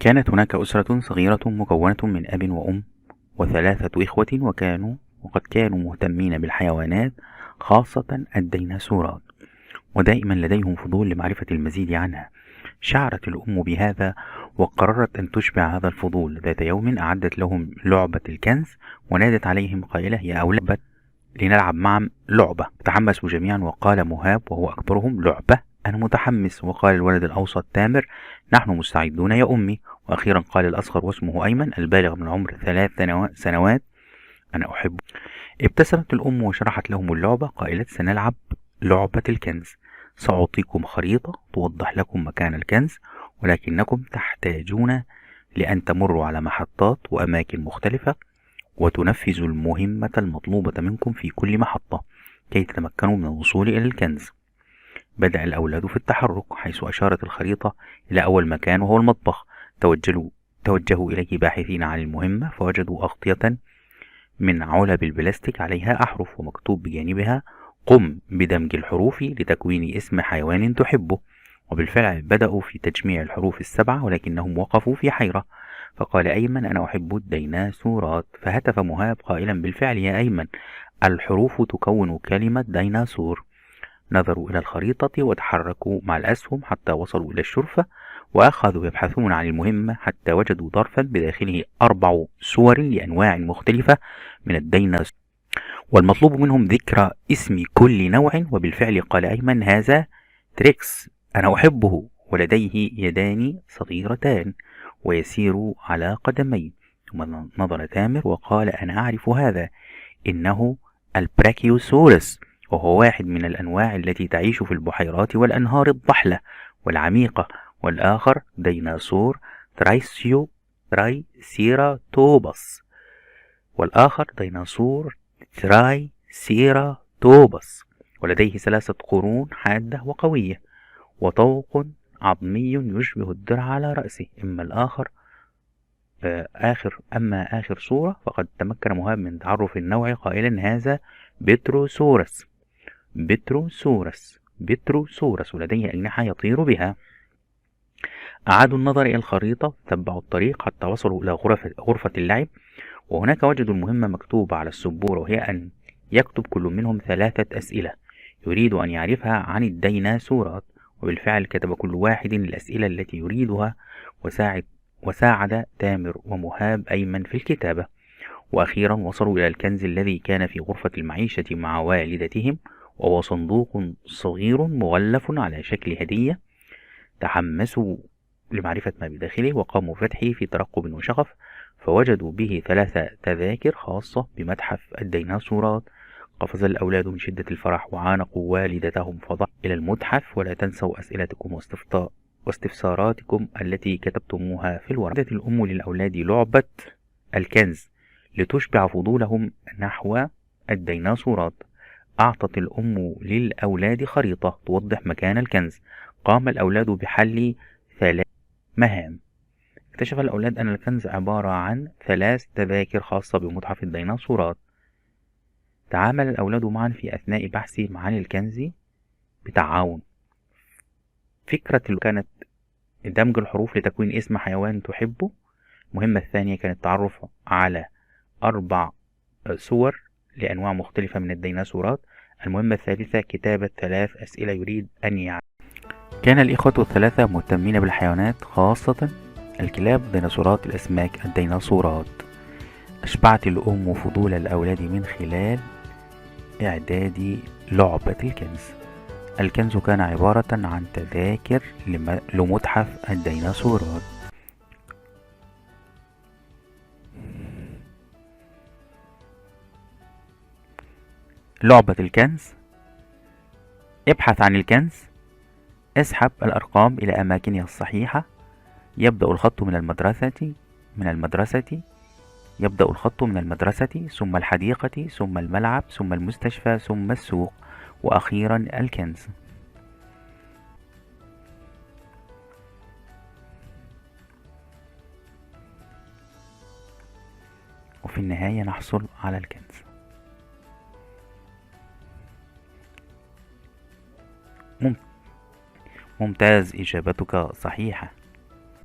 كانت هناك أسرة صغيرة مكونة من أب وأم وثلاثة إخوة، وقد كانوا مهتمين بالحيوانات، خاصة الديناصورات، ودائما لديهم فضول لمعرفة المزيد عنها. شعرت الأم بهذا وقررت أن تشبع هذا الفضول. ذات يوم أعدت لهم لعبة الكنز، ونادت عليهم قائلة: يا أولاد، لنلعب معا لعبة. تحمسوا جميعا، وقال مهاب وهو أكبرهم: لعبة؟ أنا متحمس. وقال الولد الأوسط تامر: نحن مستعدون يا أمي. وأخيرا قال الأصغر واسمه أيمن البالغ من العمر 3 سنوات: أنا أحب. ابتسمت الأم وشرحت لهم اللعبة قائلة: سنلعب لعبة الكنز. سأعطيكم خريطة توضح لكم مكان الكنز، ولكنكم تحتاجون لأن تمروا على محطات وأماكن مختلفة، وتنفذوا المهمة المطلوبة منكم في كل محطة كي تتمكنوا من الوصول إلى الكنز. بدأ الأولاد في التحرك، حيث أشارت الخريطة إلى أول مكان وهو المطبخ. توجهوا إليه باحثين عن المهمة، فوجدوا أغطية من علب البلاستيك عليها أحرف، ومكتوب بجانبها: قم بدمج الحروف لتكوين اسم حيوان تحبه. وبالفعل بدأوا في تجميع الحروف السبعة، ولكنهم وقفوا في حيرة. فقال أيمن: أنا أحب الديناصورات. فهتف مهاب قائلا: بالفعل يا أيمن، الحروف تكون كلمة ديناصور. نظروا إلى الخريطة وتحركوا مع الأسهم حتى وصلوا إلى الشرفة، وأخذوا يبحثون عن المهمة حتى وجدوا ظرفا بداخله 4 صور لأنواع مختلفة من الديناصور، والمطلوب منهم ذكر اسم كل نوع. وبالفعل قال أيمن: هذا تريكس، أنا أحبه، ولديه يدان صغيرتان ويسير على قدمين. ثم نظر تامر وقال: أنا أعرف هذا، إنه البراكيوسورس، وهو واحد من الأنواع التي تعيش في البحيرات والأنهار الضحلة والعميقة. والآخر ديناصور ترايسيراتوبس والآخر ديناصور ترايسيراتوبس، ولديه 3 قرون حادة وقوية، وطوق عظمي يشبه الدرع على رأسه. أما آخر صورة فقد تمكن مهاب من تعرف النوع قائلا: هذا بتروسورس، ولديه أجنحة يطير بها. أعادوا النظر إلى الخريطة، تبعوا الطريق حتى وصلوا إلى غرفة اللعب، وهناك وجدوا المهمة مكتوبة على السبورة، وهي أن يكتب كل منهم 3 أسئلة يريد أن يعرفها عن الديناصورات. وبالفعل كتب كل واحد الأسئلة التي يريدها، وساعد تامر ومهاب أيمن في الكتابة. وأخيرا وصلوا إلى الكنز الذي كان في غرفة المعيشة مع والدتهم، وهو صندوق صغير مغلف على شكل هدية. تحمسوا لمعرفة ما بداخله، وقاموا بفتحه في ترقب وشغف، فوجدوا به 3 تذاكر خاصة بمتحف الديناصورات. قفز الأولاد من شدة الفرح وعانقوا والدتهم فضحوا إلى المتحف. ولا تنسوا أسئلتكم واستفساراتكم التي كتبتموها في الورق. أعدت الأم للأولاد لعبة الكنز لتشبع فضولهم نحو الديناصورات. أعطت الأم للأولاد خريطة توضح مكان الكنز. قام الأولاد بحل 3 مهام. اكتشف الأولاد أن الكنز عبارة عن 3 تذاكر خاصة بمتحف الديناصورات. تعامل الأولاد معا في أثناء بحثهم عن الكنز بتعاون. فكرة كانت دمج الحروف لتكوين اسم حيوان تحبه. المهمة الثانية كانت التعرف على 4 صور لأنواع مختلفة من الديناصورات. المهمة الثالثة كتابة 3 أسئلة يريد أن يعرف. كان الإخوة ال3 مهتمين بالحيوانات، خاصة الكلاب، الديناصورات، الأسماك، الديناصورات. أشبعت الأم فضول الأولاد من خلال إعداد لعبة الكنز. الكنز كان عبارة عن تذاكر لمتحف الديناصورات. لعبة الكنز: ابحث عن الكنز، اسحب الأرقام إلى أماكنها الصحيحة، يبدأ الخط من المدرسة ثم الحديقة ثم الملعب ثم المستشفى ثم السوق، وأخيرا الكنز. وفي النهاية نحصل على الكنز. ممتاز، إجابتك صحيحة.